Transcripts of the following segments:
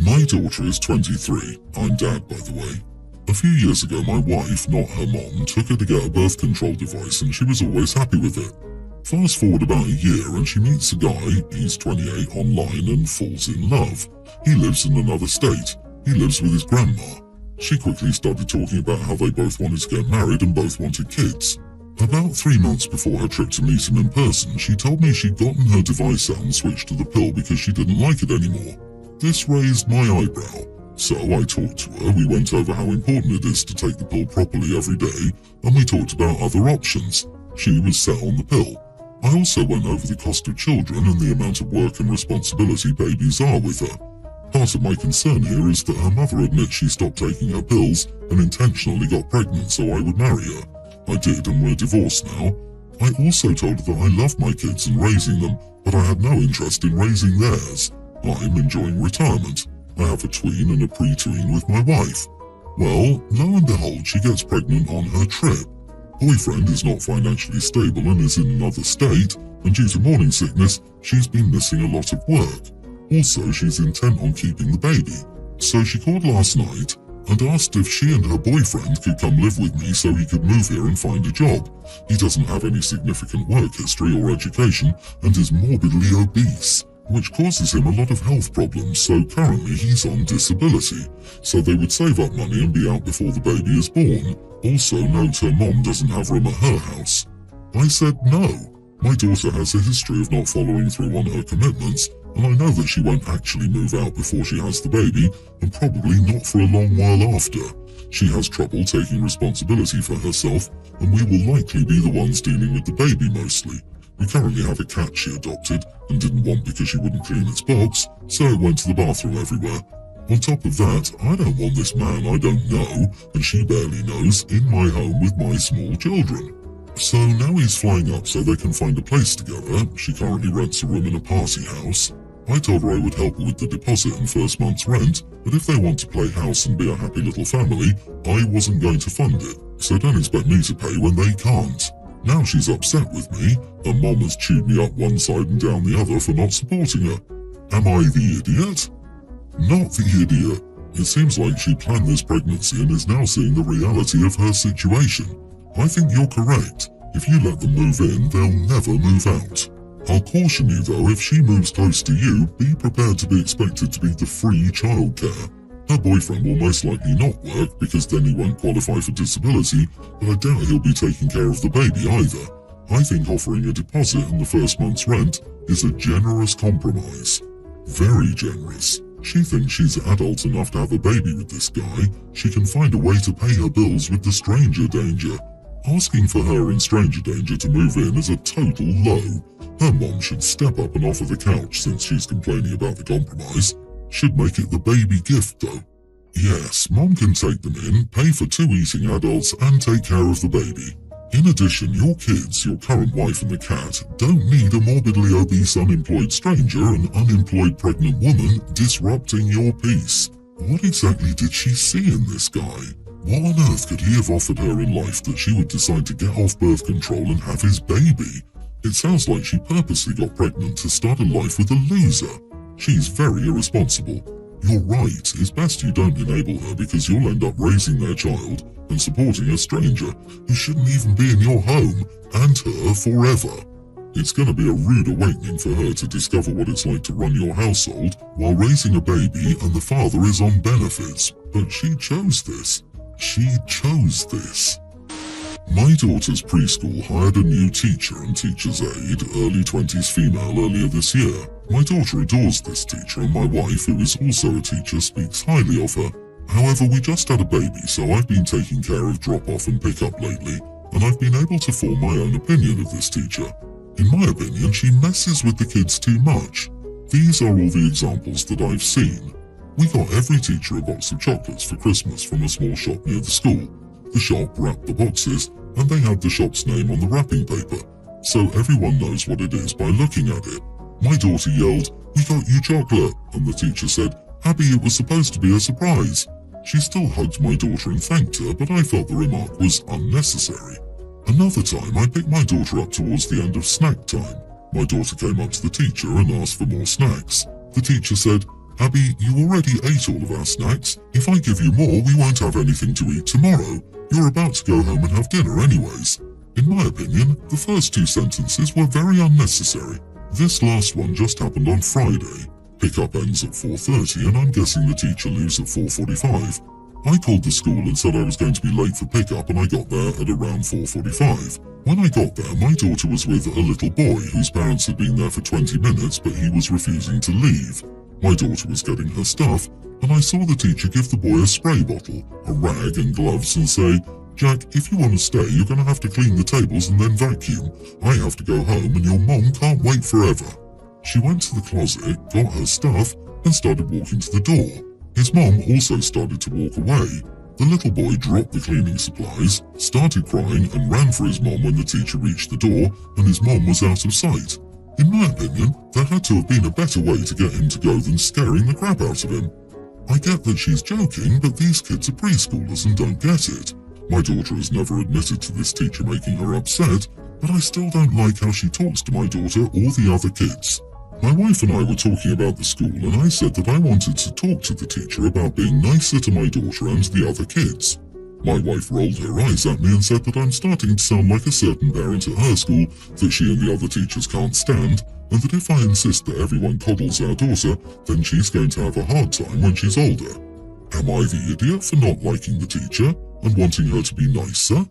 My daughter is 23. I'm dad, by the way. A few years ago, my wife, not her mom, took her to get a birth control device and she was always happy with it. Fast forward about a year and she meets a guy, he's 28, online and falls in love. He lives in another state. He lives with his grandma. She quickly started talking about how they both wanted to get married and both wanted kids. About 3 months before her trip to meet him in person, she told me she'd gotten her device out and switched to the pill because she didn't like it anymore. This raised my eyebrow. So I talked to her, we went over how important it is to take the pill properly every day, and we talked about other options. She was set on the pill. I also went over the cost of children and the amount of work and responsibility babies are with her. Part of my concern here is that her mother admits she stopped taking her pills and intentionally got pregnant so I would marry her. I did, and we're divorced now. I also told her that I love my kids and raising them, but I had no interest in raising theirs. I'm enjoying retirement. I have a tween and a pre-tween with my wife. Well, lo and behold, she gets pregnant on her trip. Boyfriend is not financially stable and is in another state, and due to morning sickness, she's been missing a lot of work. Also, she's intent on keeping the baby. So she called last night and asked if she and her boyfriend could come live with me so he could move here and find a job. He doesn't have any significant work history or education and is morbidly obese, which causes him a lot of health problems, so currently he's on disability. So they would save up money and be out before the baby is born. Also note her mom doesn't have room at her house. I said no. My daughter has a history of not following through on her commitments, and I know that she won't actually move out before she has the baby, and probably not for a long while after. She has trouble taking responsibility for herself, and we will likely be the ones dealing with the baby mostly. We currently have a cat she adopted and didn't want because she wouldn't clean its box, so it went to the bathroom everywhere. On top of that, I don't want this man I don't know, and she barely knows, in my home with my small children. So now he's flying up so they can find a place together. She currently rents a room in a party house. I told her I would help her with the deposit and first month's rent, but if they want to play house and be a happy little family, I wasn't going to fund it, so don't expect me to pay when they can't. Now she's upset with me. Her mom has chewed me up one side and down the other for not supporting her. Am I the idiot? Not the idiot. It seems like she planned this pregnancy and is now seeing the reality of her situation. I think you're correct. If you let them move in, they'll never move out. I'll caution you though, if she moves close to you, be prepared to be expected to be the free childcare. Her boyfriend will most likely not work because then he won't qualify for disability, but I doubt he'll be taking care of the baby either. I think offering a deposit and the first month's rent is a generous compromise. Very generous. She thinks she's adult enough to have a baby with this guy. She can find a way to pay her bills with the stranger danger. Asking for her in stranger danger to move in is a total low. Her mom should step up and offer the couch since she's complaining about the compromise. Should make it the baby gift though. Yes, mom can take them in, pay for 2 eating adults and take care of the baby. In addition, your kids, your current wife and the cat don't need a morbidly obese unemployed stranger and unemployed pregnant woman disrupting your peace. What exactly did she see in this guy? What on earth could he have offered her in life that she would decide to get off birth control and have his baby? It sounds like she purposely got pregnant to start a life with a loser. She's very irresponsible. You're right, it's best you don't enable her because you'll end up raising their child and supporting a stranger who shouldn't even be in your home and her forever. It's going to be a rude awakening for her to discover what it's like to run your household while raising a baby and the father is on benefits. But she chose this. She chose this. My daughter's preschool hired a new teacher and teacher's aide, early 20s female, earlier this year. My daughter adores this teacher and my wife, who is also a teacher, speaks highly of her. However, we just had a baby, so I've been taking care of drop-off and pick-up lately, and I've been able to form my own opinion of this teacher. In my opinion, she messes with the kids too much. These are all the examples that I've seen. We got every teacher a box of chocolates for Christmas from a small shop near the school. The shop wrapped the boxes, and they had the shop's name on the wrapping paper, so everyone knows what it is by looking at it. My daughter yelled, "We got you chocolate," and the teacher said, "Abby, it was supposed to be a surprise." She still hugged my daughter and thanked her, but I felt the remark was unnecessary. Another time, I picked my daughter up towards the end of snack time. My daughter came up to the teacher and asked for more snacks. The teacher said, Abby, you already ate all of our snacks. If I give you more, we won't have anything to eat tomorrow. You're about to go home and have dinner anyways. In my opinion, the first two sentences were very unnecessary. This last one just happened on Friday. Pickup ends at 4:30 and I'm guessing the teacher leaves at 4:45. I called the school and said I was going to be late for pickup and I got there at around 4:45. When I got there, my daughter was with a little boy whose parents had been there for 20 minutes but he was refusing to leave. My daughter was getting her stuff and I saw the teacher give the boy a spray bottle, a rag and gloves and say, "Jack, if you want to stay, you're going to have to clean the tables and then vacuum. I have to go home and your mom can't wait forever." She went to the closet, got her stuff, and started walking to the door. His mom also started to walk away. The little boy dropped the cleaning supplies, started crying, and ran for his mom when the teacher reached the door and his mom was out of sight. In my opinion, there had to have been a better way to get him to go than scaring the crap out of him. I get that she's joking, but these kids are preschoolers and don't get it. My daughter has never admitted to this teacher making her upset, but I still don't like how she talks to my daughter or the other kids. My wife and I were talking about the school and I said that I wanted to talk to the teacher about being nicer to my daughter and the other kids. My wife rolled her eyes at me and said that I'm starting to sound like a certain parent at her school that she and the other teachers can't stand, and that if I insist that everyone coddles our daughter, then she's going to have a hard time when she's older. Am I the idiot for not liking the teacher and wanting her to be nicer?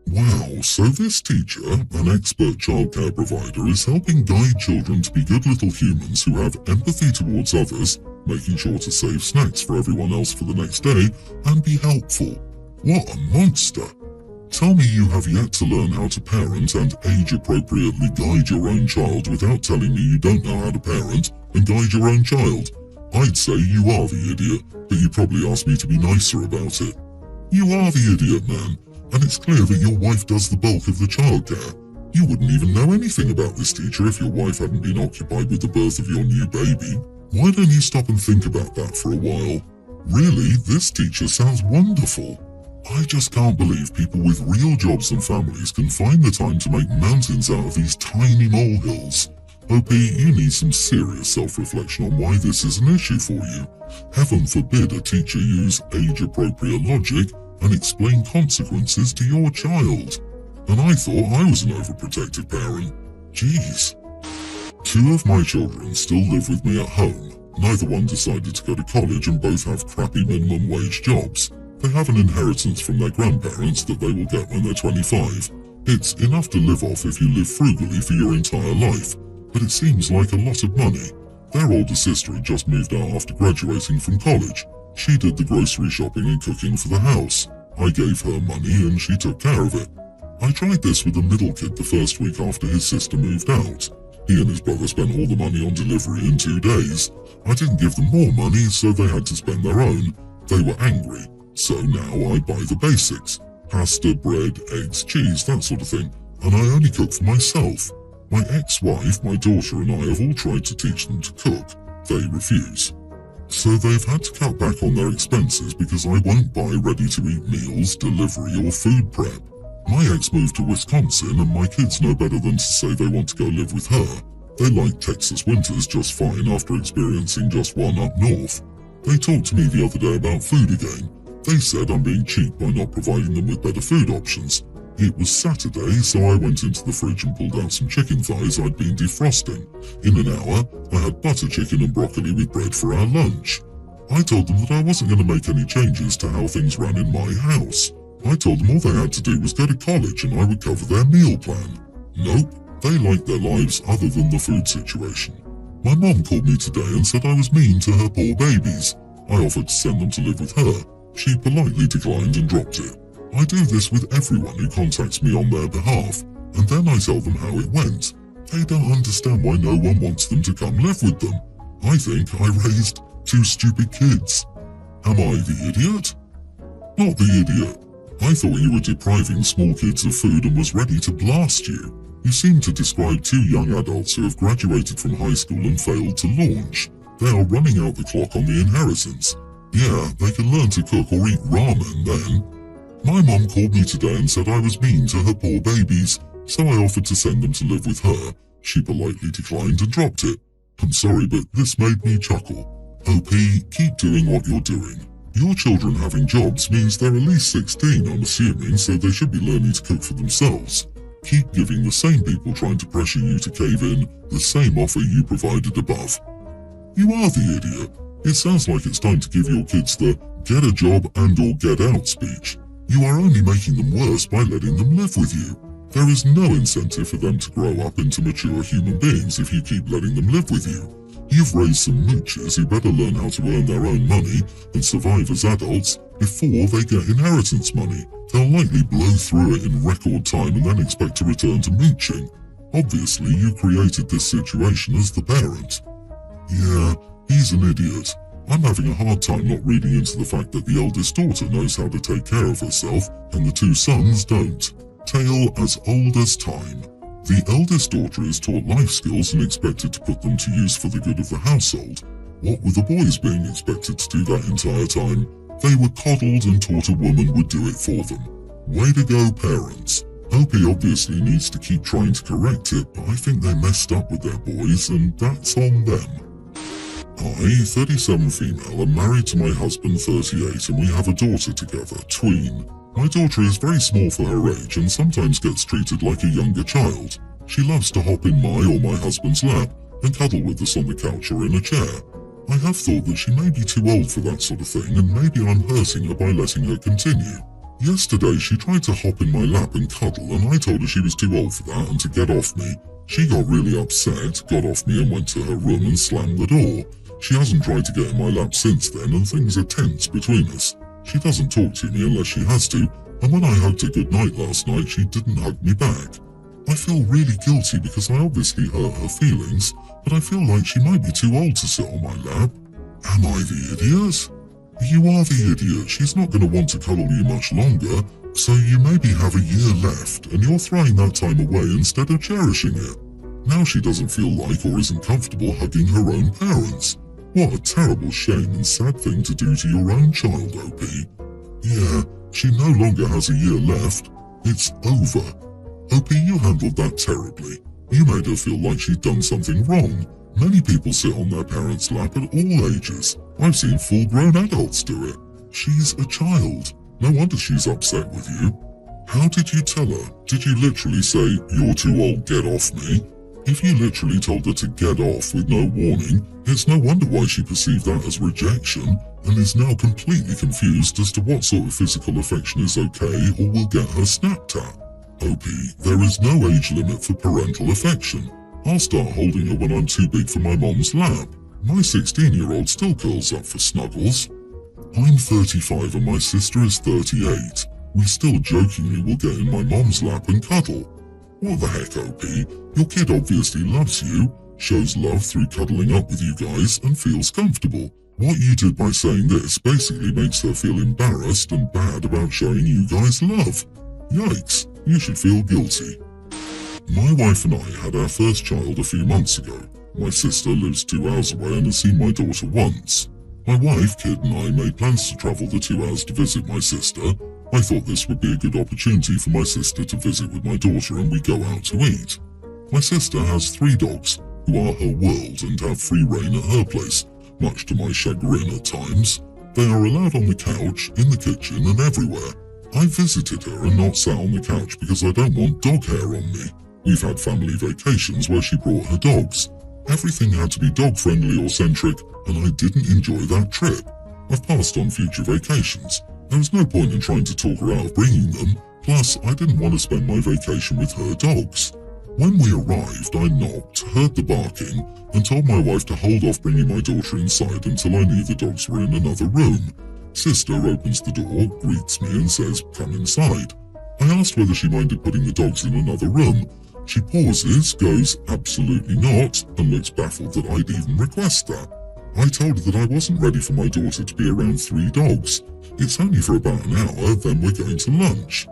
Wow, so this teacher, an expert childcare provider, is helping guide children to be good little humans who have empathy towards others, making sure to save snacks for everyone else for the next day, and be helpful. What a monster! Tell me you have yet to learn how to parent and age-appropriately guide your own child without telling me you don't know how to parent and guide your own child. I'd say you are the idiot, but you probably asked me to be nicer about it. You are the idiot, man. And it's clear that your wife does the bulk of the childcare. You wouldn't even know anything about this teacher if your wife hadn't been occupied with the birth of your new baby. Why don't you stop and think about that for a while? Really, this teacher sounds wonderful. I just can't believe people with real jobs and families can find the time to make mountains out of these tiny molehills. OP, you need some serious self-reflection on why this is an issue for you. Heaven forbid a teacher use age-appropriate logic and explain consequences to your child. And I thought I was an overprotective parent. Jeez. 2 of my children still live with me at home. Neither one decided to go to college and both have crappy minimum wage jobs. They have an inheritance from their grandparents that they will get when they're 25. It's enough to live off if you live frugally for your entire life, but it seems like a lot of money. Their older sister had just moved out after graduating from college. She did the grocery shopping and cooking for the house. I gave her money and she took care of it. I tried this with the middle kid the first week after his sister moved out. He and his brother spent all the money on delivery in 2 days. I didn't give them more money, so they had to spend their own. They were angry, so now I buy the basics. Pasta, bread, eggs, cheese, that sort of thing. And I only cook for myself. My ex-wife, my daughter and I have all tried to teach them to cook. They refuse. So they've had to cut back on their expenses because I won't buy ready-to-eat meals, delivery or food prep. My ex moved to Wisconsin and my kids know better than to say they want to go live with her. They like Texas winters just fine after experiencing just one up north. They talked to me the other day about food again. They said I'm being cheap by not providing them with better food options. It was Saturday, so I went into the fridge and pulled out some chicken thighs I'd been defrosting. In an hour, I had butter chicken and broccoli with bread for our lunch. I told them that I wasn't going to make any changes to how things ran in my house. I told them all they had to do was go to college and I would cover their meal plan. Nope, they liked their lives other than the food situation. My mom called me today and said I was mean to her poor babies. I offered to send them to live with her. She politely declined and dropped it. I do this with everyone who contacts me on their behalf, and then I tell them how it went. They don't understand why no one wants them to come live with them. I think I raised 2 stupid kids. Am I the idiot? Not the idiot. I thought you were depriving small kids of food and was ready to blast you. You seem to describe 2 young adults who have graduated from high school and failed to launch. They are running out the clock on the inheritance. Yeah, they can learn to cook or eat ramen then. My mom called me today and said I was mean to her poor babies, so I offered to send them to live with her. She politely declined and dropped it. I'm sorry, but this made me chuckle. OP, keep doing what you're doing. Your children having jobs means they're at least 16, I'm assuming, so they should be learning to cook for themselves. Keep giving the same people trying to pressure you to cave in the same offer you provided above. You are the idiot. It sounds like it's time to give your kids the get a job and or get out speech. You are only making them worse by letting them live with you. There is no incentive for them to grow up into mature human beings if you keep letting them live with you. You've raised some moochers who better learn how to earn their own money and survive as adults before they get inheritance money. They'll likely blow through it in record time and then expect to return to mooching. Obviously, you created this situation as the parent. Yeah, he's an idiot. I'm having a hard time not reading into the fact that the eldest daughter knows how to take care of herself and the two sons don't. Tale as old as time. The eldest daughter is taught life skills and expected to put them to use for the good of the household. What with the boys being expected to do that entire time? They were coddled and taught a woman would do it for them. Way to go, parents. OP obviously needs to keep trying to correct it, but I think they messed up with their boys and that's on them. I, 37 female, am married to my husband, 38, and we have a daughter together, tween. My daughter is very small for her age and sometimes gets treated like a younger child. She loves to hop in my or my husband's lap and cuddle with us on the couch or in a chair. I have thought that she may be too old for that sort of thing and maybe I'm hurting her by letting her continue. Yesterday she tried to hop in my lap and cuddle and I told her she was too old for that and to get off me. She got really upset, got off me and went to her room and slammed the door. She hasn't tried to get in my lap since then and things are tense between us. She doesn't talk to me unless she has to, and when I hugged her goodnight last night, she didn't hug me back. I feel really guilty because I obviously hurt her feelings, but I feel like she might be too old to sit on my lap. Am I the idiot? You are the idiot. She's not going to want to cuddle you much longer, so you maybe have a year left, and you're throwing that time away instead of cherishing it. Now she doesn't feel like or isn't comfortable hugging her own parents. What a terrible shame and sad thing to do to your own child, OP. Yeah, she no longer has a year left. It's over. OP, you handled that terribly. You made her feel like she'd done something wrong. Many people sit on their parents' lap at all ages. I've seen full-grown adults do it. She's a child. No wonder she's upset with you. How did you tell her? Did you literally say, "You're too old, get off me"? If you literally told her to get off with no warning, it's no wonder why she perceived that as rejection and is now completely confused as to what sort of physical affection is okay or will get her snapped at. OP, there is no age limit for parental affection. I'll start holding her when I'm too big for my mom's lap. My 16-year-old still curls up for snuggles. I'm 35 and my sister is 38. We still jokingly will get in my mom's lap and cuddle. What the heck, OP? Your kid obviously loves you, shows love through cuddling up with you guys, and feels comfortable. What you did by saying this basically makes her feel embarrassed and bad about showing you guys love. Yikes, you should feel guilty. My wife and I had our first child a few months ago. My sister lives 2 hours away and has seen my daughter once. My wife, kid, and I made plans to travel the 2 hours to visit my sister. I thought this would be a good opportunity for my sister to visit with my daughter and we go out to eat. My sister has 3 dogs, who are her world and have free rein at her place, much to my chagrin at times. They are allowed on the couch, in the kitchen and everywhere. I visited her and not sat on the couch because I don't want dog hair on me. We've had family vacations where she brought her dogs. Everything had to be dog-friendly or centric, and I didn't enjoy that trip. I've passed on future vacations. There was no point in trying to talk her out of bringing them, plus I didn't want to spend my vacation with her dogs. When we arrived, I knocked, heard the barking, and told my wife to hold off bringing my daughter inside until I knew the dogs were in another room. Sister opens the door, greets me and says, "Come inside." I asked whether she minded putting the dogs in another room. She pauses, goes, "Absolutely not," and looks baffled that I'd even request that. I told her that I wasn't ready for my daughter to be around 3 dogs. It's only for about an hour, then we're going to lunch.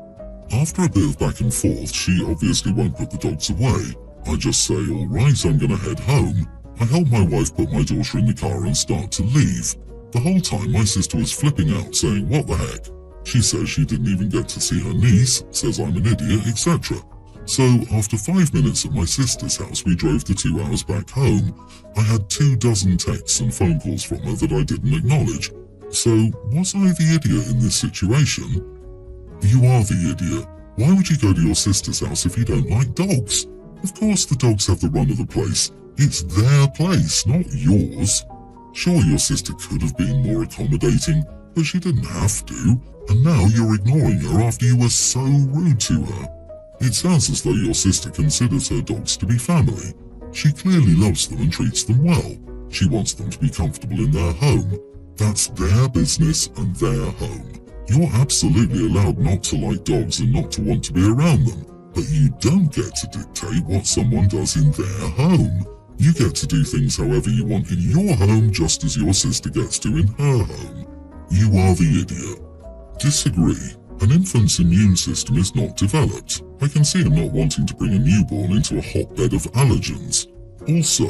After a bit of back and forth, she obviously won't put the dogs away. I just say, "Alright, I'm gonna head home." I help my wife put my daughter in the car and start to leave. The whole time my sister was flipping out, saying, "What the heck?" She says she didn't even get to see her niece, says I'm an idiot, etc. So after 5 minutes at my sister's house, we drove the 2 hours back home. I had 24 texts and phone calls from her that I didn't acknowledge. So was I the idiot in this situation? You are the idiot. Why would you go to your sister's house if you don't like dogs? Of course the dogs have the run of the place. It's their place, not yours. Sure, your sister could have been more accommodating, but she didn't have to, and now you're ignoring her after you were so rude to her. It sounds as though your sister considers her dogs to be family. She clearly loves them and treats them well. She wants them to be comfortable in their home. That's their business and their home. You're absolutely allowed not to like dogs and not to want to be around them, but you don't get to dictate what someone does in their home. You get to do things however you want in your home, just as your sister gets to in her home. You are the idiot. Disagree. An infant's immune system is not developed. I can see him not wanting to bring a newborn into a hotbed of allergens. Also,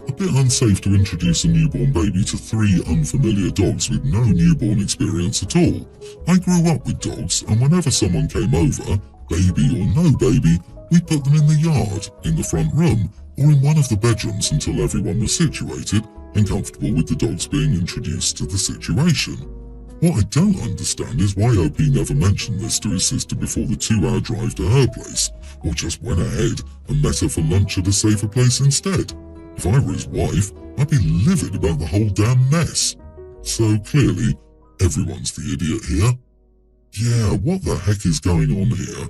a bit unsafe to introduce a newborn baby to 3 unfamiliar dogs with no newborn experience at all. I grew up with dogs, and whenever someone came over, baby or no baby, we put them in the yard, in the front room, or in one of the bedrooms until everyone was situated and comfortable with the dogs being introduced to the situation. What I don't understand is why OP never mentioned this to his sister before the 2-hour drive to her place, or just went ahead and met her for lunch at a safer place instead. If I were his wife, I'd be livid about the whole damn mess. So clearly, everyone's the idiot here. Yeah, what the heck is going on here?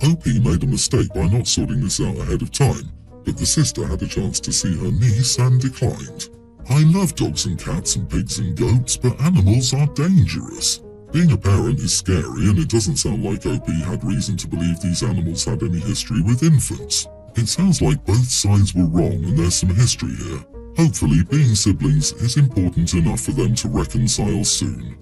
OP made a mistake by not sorting this out ahead of time, but the sister had a chance to see her niece and declined. I love dogs and cats and pigs and goats, but animals are dangerous. Being a parent is scary, and it doesn't sound like OP had reason to believe these animals had any history with infants. It sounds like both sides were wrong and there's some history here. Hopefully, being siblings is important enough for them to reconcile soon.